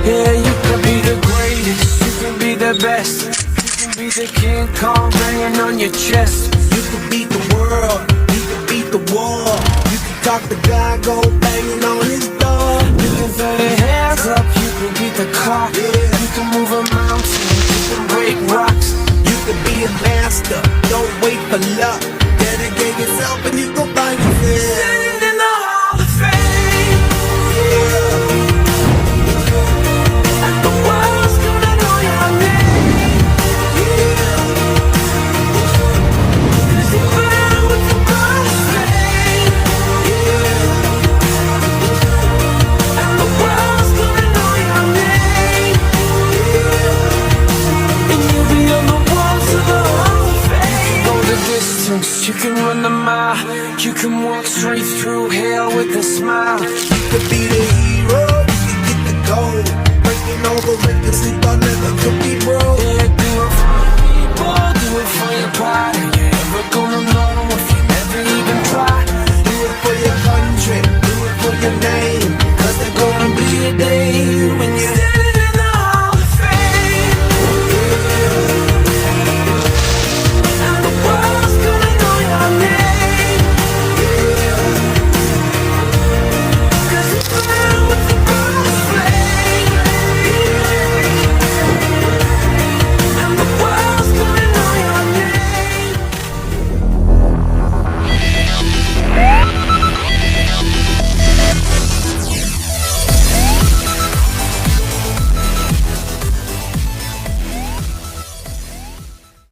Yeah, you can be the greatest, you can be the best, you can be the King Kong banging on your chest. You can beat the world, you can beat the war. You can talk to God, go banging on his door. You can throw your hands up, you can beat the clock. Yeah. You can move a mountain, you can break rocks. You can be a master, don't wait for luck. Dedicate yourself and you go find yourself. Sitting in the Hall of Fame, and the world's gonna know your name. 'Cause you burn with the blood flame, and the world's gonna know your name. And you'll be on the walls of the Hall of Fame. Go the distance, you can run the mile, you can walk straight through hell with a smile. You can be the hero, you can get the gold. Breaking all the records, sleep, I'll never